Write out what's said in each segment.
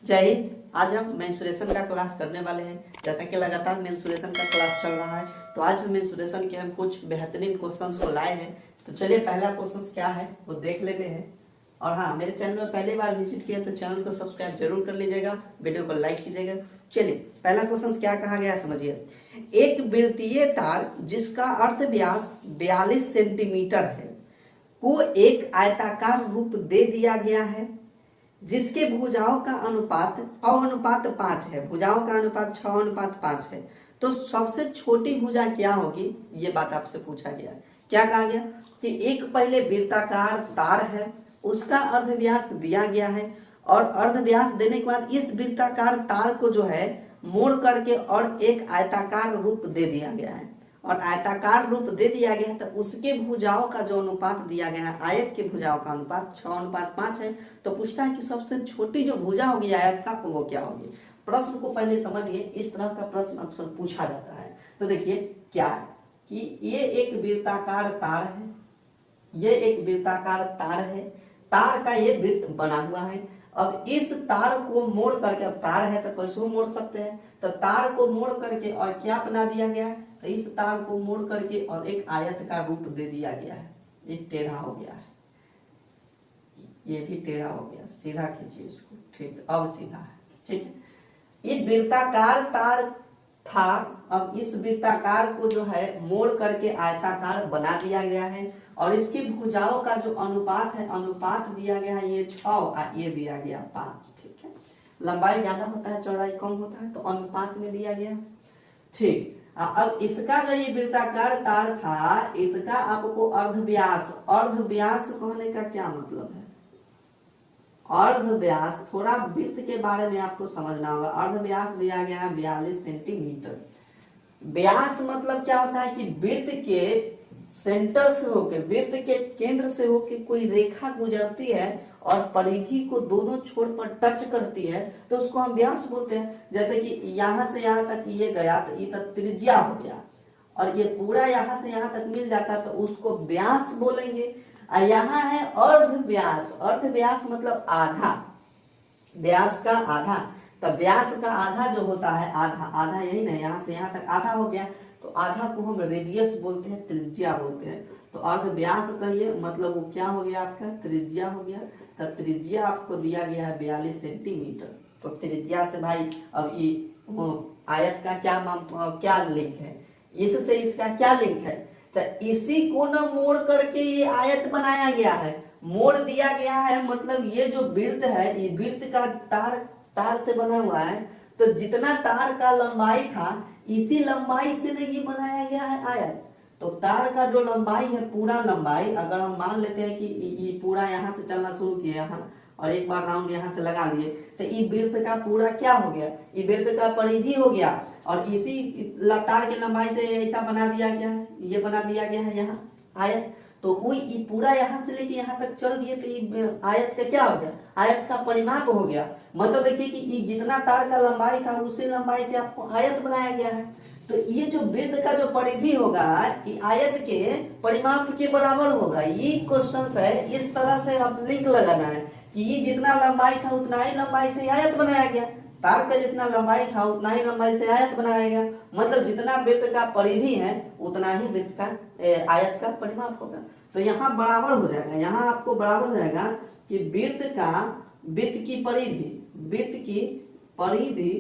जय हिंद। आज हम मेंसुरेशन का क्लास करने वाले हैं। जैसा कि लगातार मेंसुरेशन का क्लास चल रहा है, तो आज हम मेंसुरेशन के हम कुछ बेहतरीन क्वेश्चंस को लाए हैं। तो चलिए पहला क्वेश्चन क्या है वो देख लेते हैं। और हाँ, मेरे चैनल में पहली बार विजिट किया तो चैनल को सब्सक्राइब जरूर कर लीजिएगा, वीडियो को लाइक कीजिएगा। चलिए पहला क्वेश्चन क्या कहा गया समझिए। एक वृत्तीय तार जिसका अर्ध व्यास 42 सेंटीमीटर है को एक आयताकार रूप दे दिया गया है, जिसके भुजाओं का अनुपात 6:5 है। भुजाओं का अनुपात 6:5 है। तो सबसे छोटी भुजा क्या होगी, ये बात आपसे पूछा गया। क्या कहा गया कि एक पहले वृत्ताकार तार है, उसका अर्धव्यास दिया गया है, और अर्धव्यास देने के बाद इस वृत्ताकार तार को जो है मोड़ करके और एक आयताकार रूप दे दिया गया है। और आयताकार रूप दे दिया गया है तो उसके भुजाओं का जो अनुपात दिया गया है, आयत के भुजाओं का अनुपात 6:5 है। तो पूछता है कि सबसे छोटी जो भुजा होगी आयत का वो क्या होगी। प्रश्न को पहले समझिए, इस तरह का प्रश्न अक्सर पूछा जाता है। तो देखिए क्या है कि ये एक वृत्ताकार तार है, ये एक वृत्ताकार तार है, तार का ये वृत्त बना हुआ है। अब इस तार को मोड़ करके, अब तार है तो कैसे मोड़ सकते हैं, तो तार को मोड़ करके और क्या बना दिया गया है, तो इस तार को मोड़ करके और एक आयत का रूप दे दिया गया है। एक टेढ़ा हो गया है, ये भी टेढ़ा हो गया, सीधा खींचिए इसको। ठीक, अब सीधा है। ठीक है, ये वृत्ताकार तार था। अब इस वृत्ताकार को जो है मोड़ करके आयताकार बना दिया गया है, और इसकी भुजाओं का जो अनुपात है, अनुपात दिया गया है ये 6 और ये दिया गया 5। ठीक है, लंबाई ज्यादा होता है चौड़ाई कम होता है, तो अनुपात में दिया गया। ठीक, अब इसका जो ये वृत्ताकार तार था, इसका आपको अर्धव्यास, अर्धव्यास कहने का क्या मतलब है, अर्धव्यास, थोड़ा वृत्त के बारे में आपको समझना होगा। अर्धव्यास दिया गया है 42 सेंटीमीटर। व्यास मतलब क्या होता है कि वृत्त के सेंटर से होके, वृत्त के केंद्र से होके कोई रेखा गुजरती है और परिधि को दोनों छोर पर टच करती है, तो उसको हम व्यास बोलते हैं। जैसे कि यहाँ से यहाँ तक ये गया तो ये तक त्रिज्या हो गया, और ये पूरा यहाँ से यहाँ तक मिल जाता तो उसको व्यास बोलेंगे। यहाँ है अर्धव्यास, अर्धव्यास मतलब आधा, व्यास का आधा। तो व्यास का आधा जो होता है, आधा आधा यही नहीं, यहाँ से यहाँ तक आधा हो गया, तो आधा को हम रेडियस बोलते हैं, त्रिज्या बोलते हैं। तो अर्धव्यास कहिए मतलब वो क्या हो गया आपका, त्रिज्या हो गया। तो त्रिज्या आपको दिया गया है 42 सेंटीमीटर। तो त्रिज्या से भाई अब ये आयत का क्या लिंक है, इससे इसका क्या लिंक है, तो इसी को न मोड़ करके ये आयत बनाया गया है, मोड़ दिया गया है। मतलब ये जो वृत्त है, ये वृत्त का तार से बना हुआ है, तो जितना तार का लंबाई था इसी लंबाई से ये बनाया गया है आयत। तो तार का जो लंबाई है, पूरा लंबाई, अगर हम मान लेते हैं कि ये पूरा यहाँ से चलना शुरू किया यहाँ, और एक बार राउंड यहाँ से लगा लिए, तो ये वृत्त का पूरा क्या हो गया, ये वृत्त का परिधि हो गया। और इसी तार की लंबाई से ऐसा बना दिया गया है, ये बना दिया गया है यहाँ आयत। तो वो ये पूरा यहाँ से लेके यहाँ तक चल दिए, तो ये आयत का क्या हो गया, आयत का परिमाप हो गया। मतलब देखिए कि ये जितना तार का लंबाई था उसी लंबाई से आपको आयत बनाया गया है। तो ये जो वृत्त का जो परिधि होगा ये आयत के परिमाप के बराबर होगा। ये क्वेश्चन है, इस तरह से आप लिंक लगाना है कि ये जितना लंबाई था उतना ही लंबाई से आयत बनाया गया, तार का जितना लंबाई था उतना ही लंबाई से आयत बनाया गया। मतलब जितना वृत्त का परिधि है उतना ही वृत्त का आयत का परिमाप होगा। तो यहाँ बराबर हो जाएगा, यहाँ आपको बराबर हो जाएगा कि वृत्त की परिधि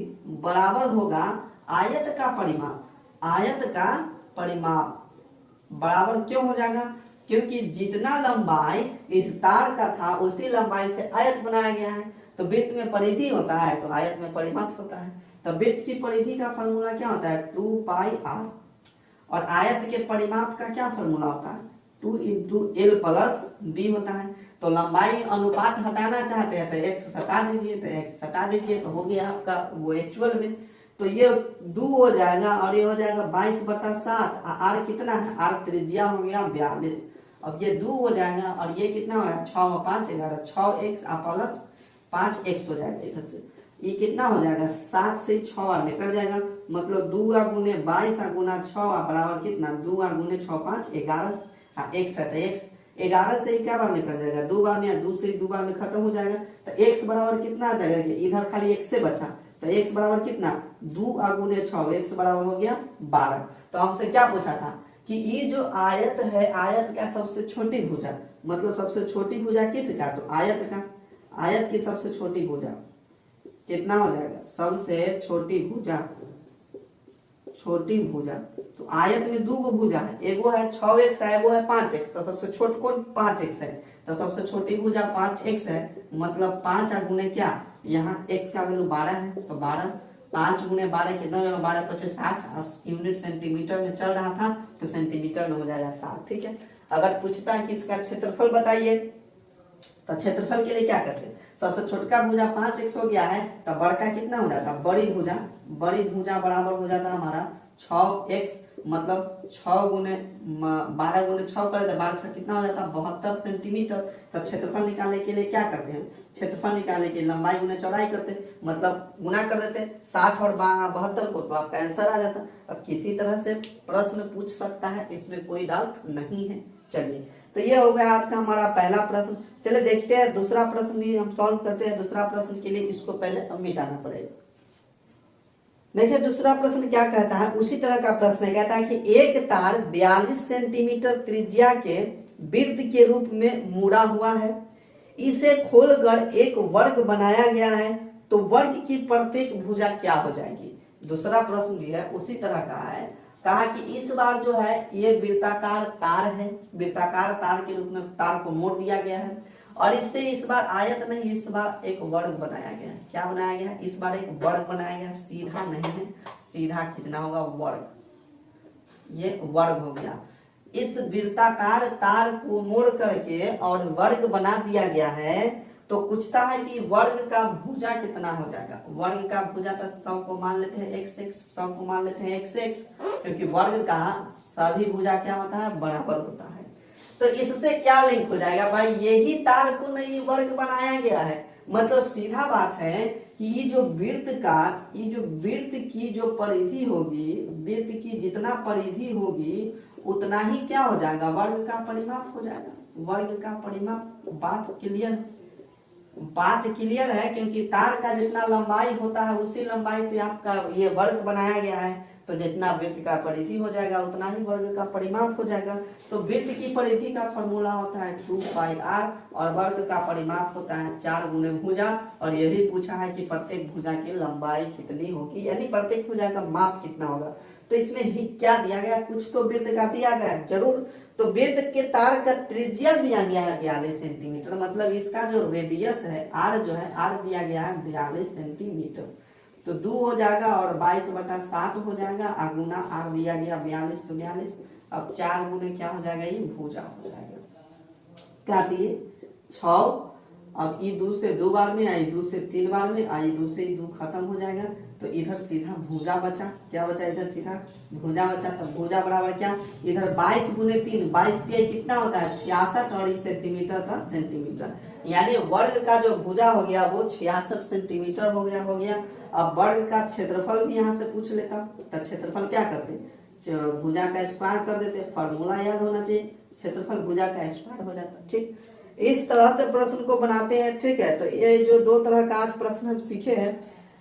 बराबर होगा आयत का परिमाप। आयत का परिमाप बराबर क्यों हो जाएगा, क्योंकि जितना लंबाई इस तार का था उसी लंबाई से आयत बनाया गया है। तो वृत्त में परिधि होता है तो आयत में परिमाप होता है। तो वृत्त की परिधि का फॉर्मूला क्या होता है, 2πr, और आयत के परिमाप का क्या फॉर्मूला होता है, 2 × l + b होता है। तो लंबाई अनुपात हटाना चाहते हैं तो x हटा दीजिए, तो x हटा दीजिए तो हो गया आपका वो एक्चुअल में। तो ये 2 हो जाएगा और ये हो जाएगा 22/7। r कितना है, r त्रिज्या हो गया 42। अब ये 2 हो जाएगा और ये कितना होगा, 6 और 5 11, 6x + 5x हो जाएगा। इधर से ये कितना हो जाएगा, 7 से 6 निकल जाएगा। मतलब 2 × 22 × 6 बराबर कितना, 2 × 6 5 11, x है तो x 11 से ही क्या बार में कट जाएगा, 2 बार में, या 2 से 2 बार में खत्म हो जाएगा। तो x बराबर कितना आ जाएगा, इधर खाली x से बचा, तो x बराबर कितना, 2 गुने 6, x बराबर हो गया 12। तो हमसे क्या पूछा था कि ये जो आयत है, आयत का सबसे छोटी भुजा, मतलब सबसे छोटी भुजा किसका, तो आयत का, आयत की सबसे छोटी भुजा कितना हो जाएगा, सबसे छोटी भुजा, छोटी भुजा। तो आयत में 2 भुजा है, एगो है 6x है, एगो है 5x। तो सबसे छोटी कौन, 5x है। तो सबसे छोटी भुजा 5x है, मतलब 5 गुने क्या, यहाँ x का वैल्यू 12 है, तो 12, 5 गुने 12 कितना होगा, 12 × 5 60, यूनिट सेंटीमीटर में चल रहा था तो सेंटीमीटर में हो जाएगा 60। ठीक है, अगर पूछता है कि इसका क्षेत्रफल बताइए, तो क्षेत्रफल के लिए क्या करते हैं, सबसे छोटका भुजा 5x हो गया है, तो बड़का कितना हो जाता, बड़ी भुजा, बड़ी भुजा बराबर हो जाता हमारा 6x, मतलब 6 गुने 12 गुने 6 करे तो 12 6 कितना हो जाता है, 72 सेंटीमीटर। तो क्षेत्रफल निकालने के लिए क्या करते हैं, क्षेत्रफल निकालने के लिए लंबाई गुने चौड़ाई करते हैं, मतलब गुना कर देते 60 और 72 को, तो आपका आंसर आ जाता। अब किसी तरह से प्रश्न पूछ सकता है, इसमें कोई डाउट नहीं है। चलिए, तो ये हो गया आज का हमारा पहला प्रश्न। चलिए देखते हैं दूसरा प्रश्न भी हम सॉल्व करते हैं। दूसरा प्रश्न के लिए इसको पहले अब मिटाना पड़ेगा। देखिए दूसरा प्रश्न क्या कहता है, उसी तरह का प्रश्न कहता है कि एक तार 42 सेंटीमीटर त्रिज्या के वृत्त के रूप में मुड़ा हुआ है, इसे खोलकर एक वर्ग बनाया गया है, तो वर्ग की प्रत्येक भुजा क्या हो जाएगी। दूसरा प्रश्न भी है उसी तरह का है, कहा कि इस बार जो है ये वृत्ताकार तार है, वृत्ताकार तार के रूप में तार को मोड़ दिया गया है, और इससे इस बार आयत नहीं, इस बार एक वर्ग बनाया गया है। क्या बनाया गया है, इस बार एक वर्ग बनाया गया, सीधा नहीं है, सीधा खींचना होगा वर्ग, ये वर्ग हो गया। इस वृत्ताकार तार को मोड़ करके और वर्ग बना दिया गया है, तो पूछता है कि वर्ग का भुजा कितना हो जाएगा। वर्ग का भुजा तो 100 को मान लेते हैं x, 100 को मान लेते हैं x, क्योंकि वर्ग का सभी भुजा क्या होता है, बराबर होता है। तो इससे क्या लिंक हो जाएगा भाई, यही तार को नहीं वर्ग बनाया गया है, मतलब सीधा बात है कि ये जो वृत्त का, ये जो वृत्त की जो परिधि होगी, वृत्त की जितना परिधि होगी उतना ही क्या हो जाएगा, वर्ग का परिमाप हो जाएगा, वर्ग का परिमाप। बात क्लियर, बात क्लियर है, क्योंकि तार का जितना लंबाई होता है उसी लंबाई से आपका ये वर्ग बनाया गया है, तो जितना वृत्त का परिधि हो जाएगा उतना ही वर्ग का परिमाप हो जाएगा। तो वृत्त की परिधि का फॉर्मूला होता है 2πr, और वर्ग का परिमाप होता है 4 गुने भुजा, और यही पूछा है कि प्रत्येक भुजा की लंबाई कितनी होगी, यानी प्रत्येक भुजा का माप कितना होगा। तो इसमें ही क्या दिया गया, कुछ तो वृत्त का दिया गया जरूर। तो वृत्त के तार का त्रिज्या दिया गया है 42 सेंटीमीटर, मतलब इसका जो रेडियस है r जो है, r दिया गया है 42 सेंटीमीटर। तो 2 हो जाएगा और 22/7 हो जाएगा, गुना r दिया गया 42, तो 42। अब 4 गुने क्या हो जाएगा, ये भुजा हो जाएगा। काटिए 6, अब ये 2 से 2 बार में आई, 2 से 3 बार में आई, 2 से 2 खत्म हो जाएगा, तो इधर सीधा भुजा बचा। क्या बचा, इधर सीधा भुजा बचा। तो भुजा बराबर क्या, इधर 22 गुने 3, 22 3 कितना होता है 66, और ये सेंटीमीटर था सेंटीमीटर, यानी वर्ग का जो भुजा हो गया वो 66 सेंटीमीटर हो गया। अब वर्ग का क्षेत्रफल भी यहाँ से पूछ लेता, तो क्षेत्रफल क्या करते, भुजा का स्क्वायर कर देते, फॉर्मूला याद होना चाहिए, क्षेत्रफल भुजा का स्क्वायर हो जाता। ठीक, इस तरह से प्रश्न को बनाते हैं। ठीक है, तो ये जो 2 तरह का आज प्रश्न हम सीखे हैं,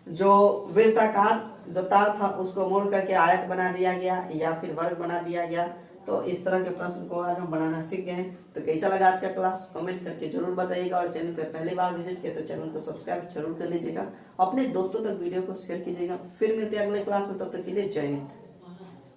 जो वृत्ताकार जो तार था उसको मोड़ करके आयत बना दिया गया या फिर वर्ग बना दिया गया, तो इस तरह के प्रश्न को आज हम बनाना सीख गए हैं। तो कैसा लगा आज का क्लास, कमेंट करके जरूर बताइएगा, और चैनल पर पहली बार विजिट किया तो चैनल को सब्सक्राइब जरूर कर लीजिएगा, अपने दोस्तों तक वीडियो को शेयर कीजिएगा। फिर मिलते हैं अगले क्लास में, तब तक के लिए जय हिंद।